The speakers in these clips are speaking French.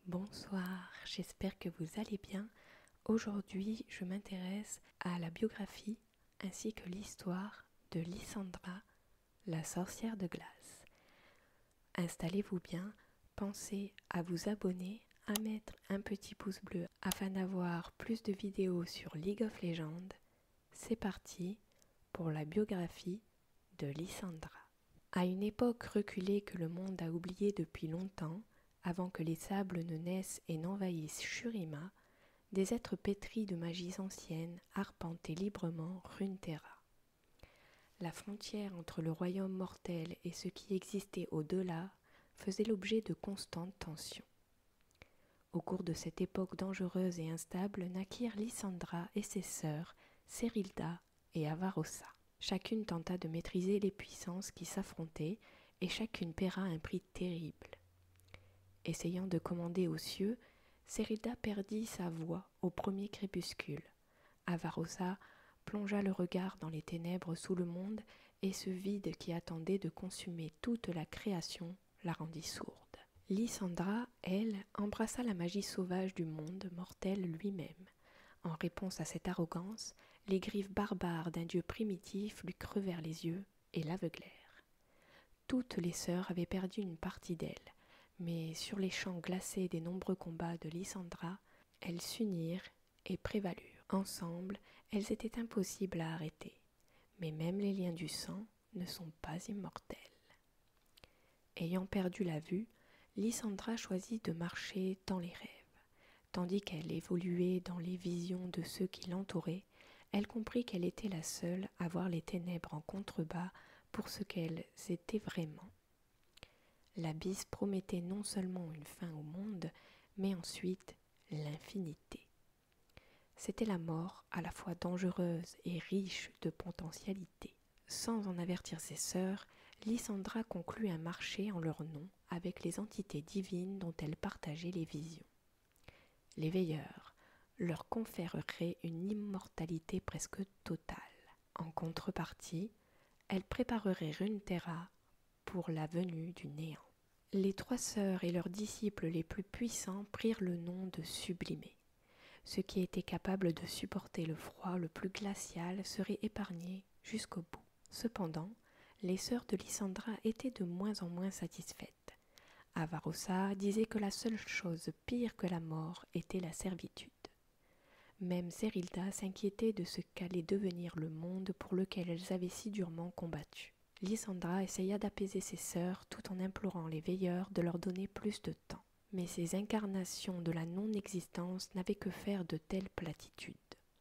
Bonsoir, j'espère que vous allez bien. Aujourd'hui, je m'intéresse à la biographie ainsi que l'histoire de Lysandra, la sorcière de glace. Installez-vous bien, pensez à vous abonner, à mettre un petit pouce bleu afin d'avoir plus de vidéos sur League of Legends. C'est parti pour la biographie de Lysandra. À une époque reculée que le monde a oubliée depuis longtemps, avant que les sables ne naissent et n'envahissent Shurima, des êtres pétris de magies anciennes arpentaient librement Runeterra. La frontière entre le royaume mortel et ce qui existait au-delà faisait l'objet de constantes tensions. Au cours de cette époque dangereuse et instable naquirent Lysandra et ses sœurs, Serilda et Avarossa. Chacune tenta de maîtriser les puissances qui s'affrontaient et chacune paiera un prix terrible. Essayant de commander aux cieux, Serilda perdit sa voix au premier crépuscule. Avarossa plongea le regard dans les ténèbres sous le monde et ce vide qui attendait de consumer toute la création la rendit sourde. Lysandra, elle, embrassa la magie sauvage du monde mortel lui-même. En réponse à cette arrogance, les griffes barbares d'un dieu primitif lui crevèrent les yeux et l'aveuglèrent. Toutes les sœurs avaient perdu une partie d'elles, mais sur les champs glacés des nombreux combats de Lysandra, elles s'unirent et prévalurent. Ensemble, elles étaient impossibles à arrêter, mais même les liens du sang ne sont pas immortels. Ayant perdu la vue, Lysandra choisit de marcher dans les rêves. Tandis qu'elle évoluait dans les visions de ceux qui l'entouraient, elle comprit qu'elle était la seule à voir les ténèbres en contrebas pour ce qu'elles étaient vraiment. L'abysse promettait non seulement une fin au monde, mais ensuite l'infinité. C'était la mort à la fois dangereuse et riche de potentialités. Sans en avertir ses sœurs, Lysandra conclut un marché en leur nom avec les entités divines dont elle partageait les visions. Les veilleurs leur conféreraient une immortalité presque totale. En contrepartie, elles prépareraient Runeterra pour la venue du néant. Les trois sœurs et leurs disciples les plus puissants prirent le nom de sublimés. Ceux qui étaient capables de supporter le froid le plus glacial seraient épargnés jusqu'au bout. Cependant, les sœurs de Lysandra étaient de moins en moins satisfaites. Avarossa disait que la seule chose pire que la mort était la servitude. Même Serilda s'inquiétait de ce qu'allait devenir le monde pour lequel elles avaient si durement combattu. Lysandra essaya d'apaiser ses sœurs tout en implorant les veilleurs de leur donner plus de temps. Mais ces incarnations de la non-existence n'avaient que faire de telles platitudes.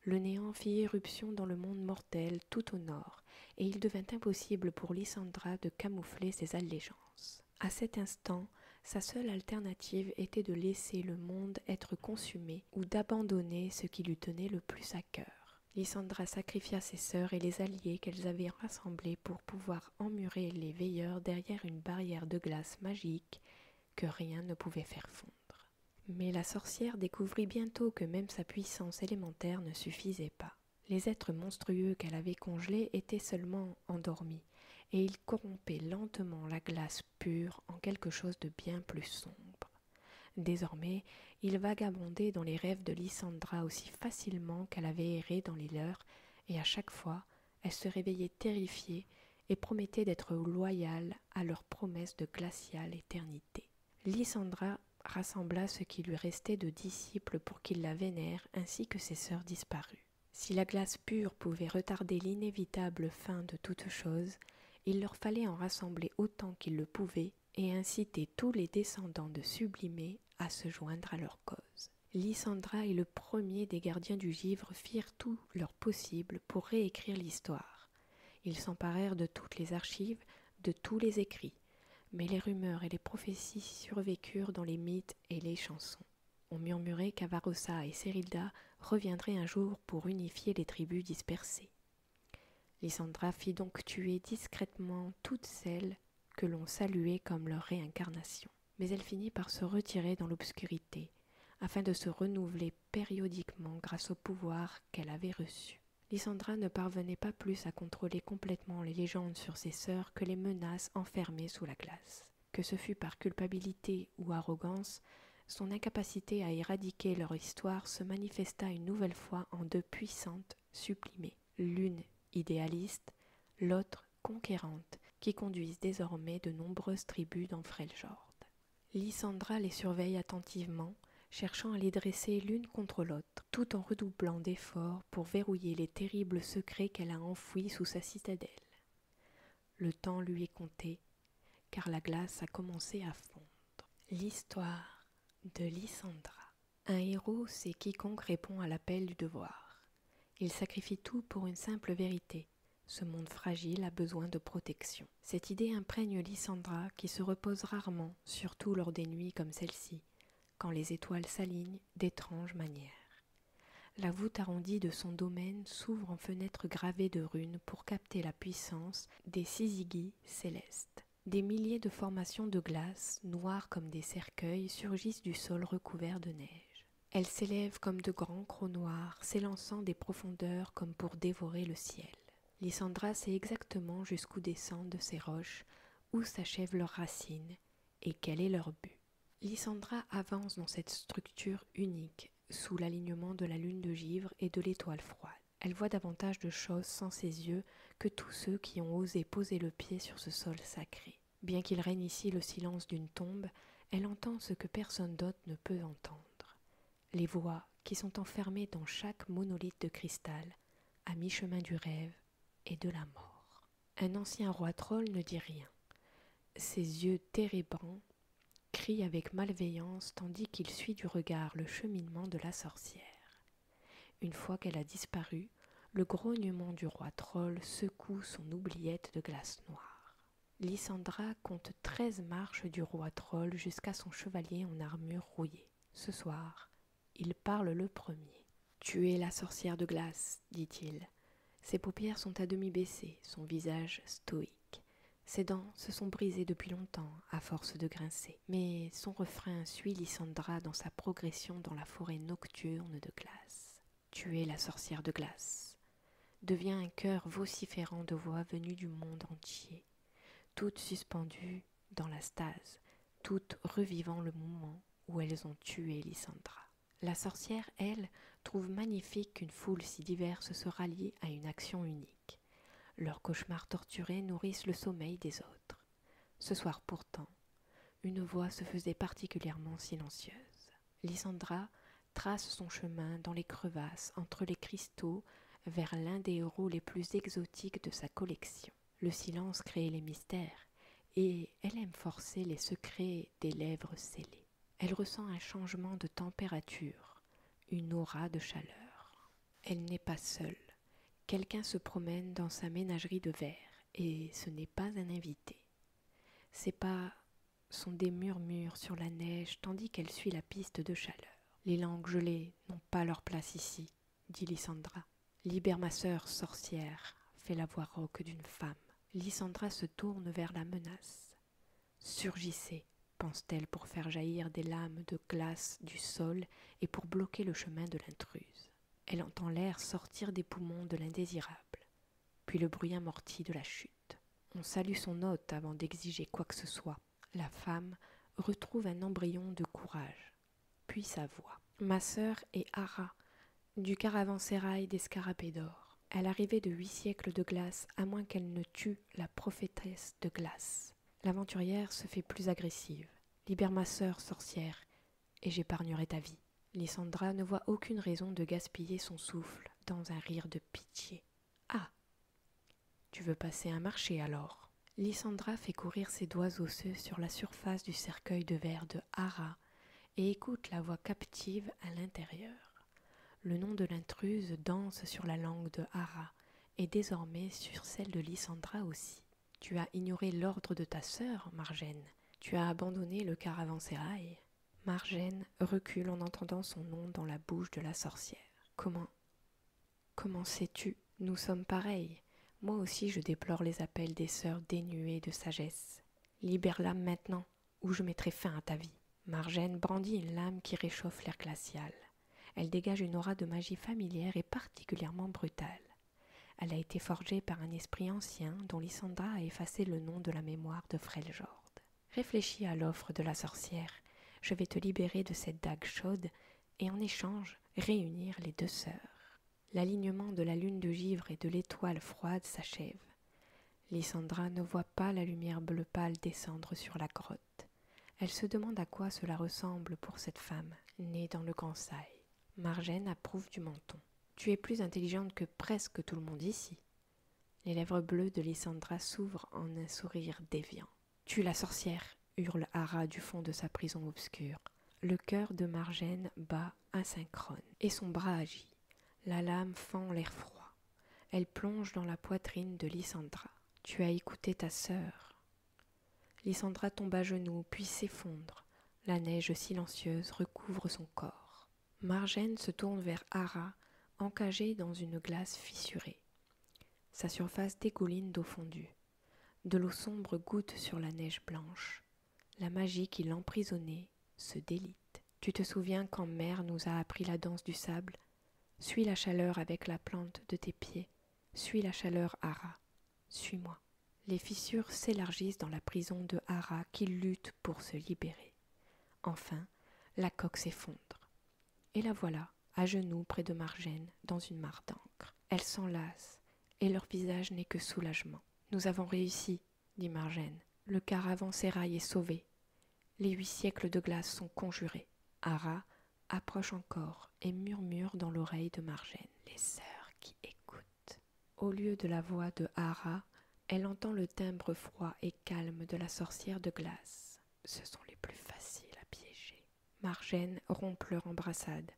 Le néant fit éruption dans le monde mortel tout au nord, et il devint impossible pour Lysandra de camoufler ses allégeances. À cet instant, sa seule alternative était de laisser le monde être consumé ou d'abandonner ce qui lui tenait le plus à cœur. Lysandra sacrifia ses sœurs et les alliés qu'elles avaient rassemblés pour pouvoir emmurer les veilleurs derrière une barrière de glace magique que rien ne pouvait faire fondre. Mais la sorcière découvrit bientôt que même sa puissance élémentaire ne suffisait pas. Les êtres monstrueux qu'elle avait congelés étaient seulement endormis, et ils corrompaient lentement la glace pure en quelque chose de bien plus sombre. Désormais, ils vagabondaient dans les rêves de Lysandra aussi facilement qu'elle avait erré dans les leurs, et à chaque fois, elle se réveillait terrifiée et promettait d'être loyale à leur promesse de glaciale éternité. Lysandra rassembla ce qui lui restait de disciples pour qu'ils la vénèrent ainsi que ses sœurs disparues. Si la glace pure pouvait retarder l'inévitable fin de toute chose, il leur fallait en rassembler autant qu'ils le pouvaient et inciter tous les descendants de Sublimés à se joindre à leur cause. Lysandra et le premier des gardiens du givre firent tout leur possible pour réécrire l'histoire. Ils s'emparèrent de toutes les archives, de tous les écrits, mais les rumeurs et les prophéties survécurent dans les mythes et les chansons. On murmurait qu'Avarossa et Serilda reviendraient un jour pour unifier les tribus dispersées. Lysandra fit donc tuer discrètement toutes celles que l'on saluait comme leur réincarnation. Mais elle finit par se retirer dans l'obscurité, afin de se renouveler périodiquement grâce au pouvoir qu'elle avait reçu. Lysandra ne parvenait pas plus à contrôler complètement les légendes sur ses sœurs que les menaces enfermées sous la glace. Que ce fût par culpabilité ou arrogance, Son incapacité à éradiquer leur histoire se manifesta une nouvelle fois en deux puissantes supplimées, l'une idéaliste, l'autre conquérante, qui conduisent désormais de nombreuses tribus dans Freljord. Lysandra les surveille attentivement, cherchant à les dresser l'une contre l'autre, tout en redoublant d'efforts pour verrouiller les terribles secrets qu'elle a enfouis sous sa citadelle. Le temps lui est compté, car la glace a commencé à fondre. L'histoire de Lysandra. Un héros, c'est quiconque répond à l'appel du devoir. Il sacrifie tout pour une simple vérité. Ce monde fragile a besoin de protection. Cette idée imprègne Lysandra qui se repose rarement, surtout lors des nuits comme celle-ci, quand les étoiles s'alignent d'étranges manières. La voûte arrondie de son domaine s'ouvre en fenêtres gravées de runes pour capter la puissance des syzygies célestes. Des milliers de formations de glace, noires comme des cercueils, surgissent du sol recouvert de neige. Elles s'élèvent comme de grands crocs noirs, s'élançant des profondeurs comme pour dévorer le ciel. Lysandra sait exactement jusqu'où descendent ces roches, où s'achèvent leurs racines, et quel est leur but. Lysandra avance dans cette structure unique, sous l'alignement de la lune de givre et de l'étoile froide. Elle voit davantage de choses sans ses yeux que tous ceux qui ont osé poser le pied sur ce sol sacré. Bien qu'il règne ici le silence d'une tombe, elle entend ce que personne d'autre ne peut entendre. Les voix qui sont enfermées dans chaque monolithe de cristal, à mi-chemin du rêve et de la mort. Un ancien roi troll ne dit rien. Ses yeux térébrants crient avec malveillance tandis qu'il suit du regard le cheminement de la sorcière. Une fois qu'elle a disparu, le grognement du roi troll secoue son oubliette de glace noire. Lysandra compte 13 marches du roi troll jusqu'à son chevalier en armure rouillée. Ce soir, il parle le premier. « Tu es la sorcière de glace, dit-il. Ses paupières sont à demi baissées, son visage stoïque. Ses dents se sont brisées depuis longtemps, à force de grincer. Mais son refrain suit Lysandra dans sa progression dans la forêt nocturne de glace. Tu es la sorcière de glace. Devient un chœur vociférant de voix venues du monde entier, toutes suspendues dans la stase, toutes revivant le moment où elles ont tué Lysandra. La sorcière, elle, trouve magnifique qu'une foule si diverse se rallie à une action unique. Leurs cauchemars torturés nourrissent le sommeil des autres. Ce soir pourtant, une voix se faisait particulièrement silencieuse. Lysandra trace son chemin dans les crevasses entre les cristaux vers l'un des héros les plus exotiques de sa collection. Le silence crée les mystères et elle aime forcer les secrets des lèvres scellées. Elle ressent un changement de température, une aura de chaleur. Elle n'est pas seule. Quelqu'un se promène dans sa ménagerie de verre et ce n'est pas un invité. Ses pas sont des murmures sur la neige tandis qu'elle suit la piste de chaleur. Les langues gelées n'ont pas leur place ici, dit Lysandra. Libère ma sœur, sorcière, fait la voix rauque d'une femme. Lysandra se tourne vers la menace. Surgissez, pense-t-elle pour faire jaillir des lames de glace du sol et pour bloquer le chemin de l'intruse. Elle entend l'air sortir des poumons de l'indésirable, puis le bruit amorti de la chute. On salue son hôte avant d'exiger quoi que ce soit. La femme retrouve un embryon de courage, puis sa voix. Ma sœur est Ara, du caravansérail des scarabées d'or. Elle arrivait de 8 siècles de glace, à moins qu'elle ne tue la prophétesse de glace. L'aventurière se fait plus agressive. Libère ma sœur, sorcière, et j'épargnerai ta vie. Lysandra ne voit aucune raison de gaspiller son souffle dans un rire de pitié. Ah, tu veux passer un marché alors? Lysandra fait courir ses doigts osseux sur la surface du cercueil de verre de Ara et écoute la voix captive à l'intérieur. Le nom de l'intruse danse sur la langue de Ara et désormais sur celle de Lysandra aussi. Tu as ignoré l'ordre de ta sœur, Margène. Tu as abandonné le caravansérail. Margène recule en entendant son nom dans la bouche de la sorcière. Comment sais-tu? Nous sommes pareils. Moi aussi je déplore les appels des sœurs dénuées de sagesse. Libère-la maintenant, ou je mettrai fin à ta vie. Margène brandit une lame qui réchauffe l'air glacial. Elle dégage une aura de magie familière et particulièrement brutale. Elle a été forgée par un esprit ancien dont Lysandra a effacé le nom de la mémoire de Freljord. Réfléchis à l'offre de la sorcière, Je vais te libérer de cette dague chaude et en échange réunir les deux sœurs. L'alignement de la lune de givre et de l'étoile froide s'achève. Lysandra ne voit pas la lumière bleu pâle descendre sur la grotte. Elle se demande à quoi cela ressemble pour cette femme, née dans le Grand Saï. Margène approuve du menton. Tu es plus intelligente que presque tout le monde ici. Les lèvres bleues de Lysandra s'ouvrent en un sourire déviant. Tue la sorcière, hurle Hara du fond de sa prison obscure. Le cœur de Margène bat asynchrone et son bras agit. La lame fend l'air froid. Elle plonge dans la poitrine de Lysandra. Tu as écouté ta sœur. Lysandra tombe à genoux puis s'effondre. La neige silencieuse recouvre son corps. Margène se tourne vers Hara, encagée dans une glace fissurée. Sa surface dégouline d'eau fondue. De l'eau sombre goutte sur la neige blanche. La magie qui l'emprisonnait se délite. Tu te souviens quand Mère nous a appris la danse du sable? Suis la chaleur avec la plante de tes pieds. Suis la chaleur, Hara. Suis-moi. Les fissures s'élargissent dans la prison de Hara qui lutte pour se libérer. Enfin, la coque s'effondre. Et la voilà, à genoux près de Margène, dans une mare d'encre. Elle s'enlace, et leur visage n'est que soulagement. Nous avons réussi, dit Margène. Le caravansérail est sauvé. Les 8 siècles de glace sont conjurés. Hara approche encore et murmure dans l'oreille de Margène. Les sœurs qui écoutent. Au lieu de la voix de Hara, elle entend le timbre froid et calme de la sorcière de glace. Ce sont les plus faciles à piéger. Margène rompt leur embrassade.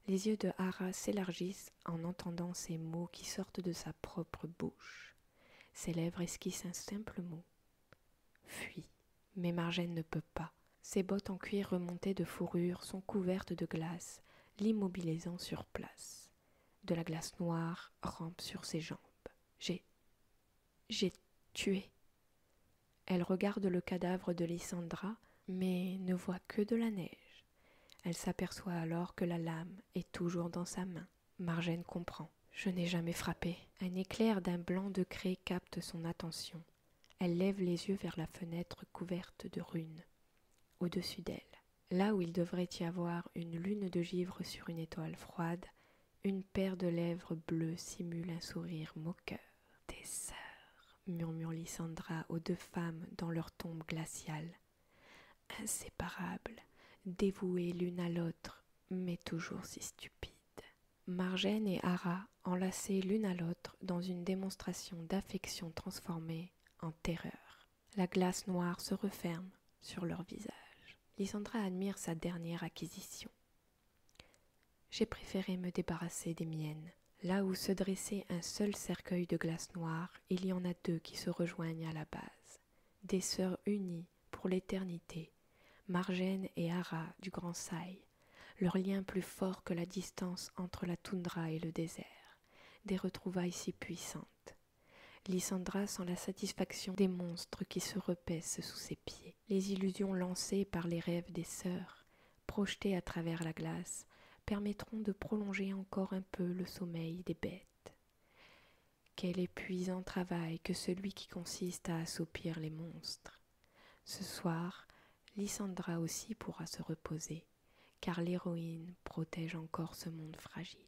Les yeux de Hara s'élargissent en entendant ces mots qui sortent de sa propre bouche. Ses lèvres esquissent un simple mot. Fuis. Mais Margène ne peut pas. Ses bottes en cuir remontées de fourrure sont couvertes de glace, l'immobilisant sur place. De la glace noire rampe sur ses jambes. J'ai tué. Elle regarde le cadavre de Lysandra, mais ne voit que de la neige. Elle s'aperçoit alors que la lame est toujours dans sa main. Margène comprend. Je n'ai jamais frappé. Un éclair d'un blanc de craie capte son attention. Elle lève les yeux vers la fenêtre couverte de runes. Au-dessus d'elle, là où il devrait y avoir une lune de givre sur une étoile froide, une paire de lèvres bleues simule un sourire moqueur. Tes sœurs, murmure Lysandra aux 2 femmes dans leur tombe glaciale. Inséparables, dévouées l'une à l'autre, mais toujours si stupides. Margène et Hara enlacées l'une à l'autre dans une démonstration d'affection transformée en terreur. La glace noire se referme sur leur visage. Lysandra admire sa dernière acquisition. J'ai préféré me débarrasser des miennes. Là où se dressait un seul cercueil de glace noire, il y en a 2 qui se rejoignent à la base. Des sœurs unies pour l'éternité, Margène et Hara du Grand Saï, leur lien plus fort que la distance entre la toundra et le désert, des retrouvailles si puissantes. Lysandra sent la satisfaction des monstres qui se repaissent sous ses pieds. Les illusions lancées par les rêves des sœurs, projetées à travers la glace, permettront de prolonger encore un peu le sommeil des bêtes. Quel épuisant travail que celui qui consiste à assoupir les monstres. Ce soir, Lysandra aussi pourra se reposer, car l'héroïne protège encore ce monde fragile.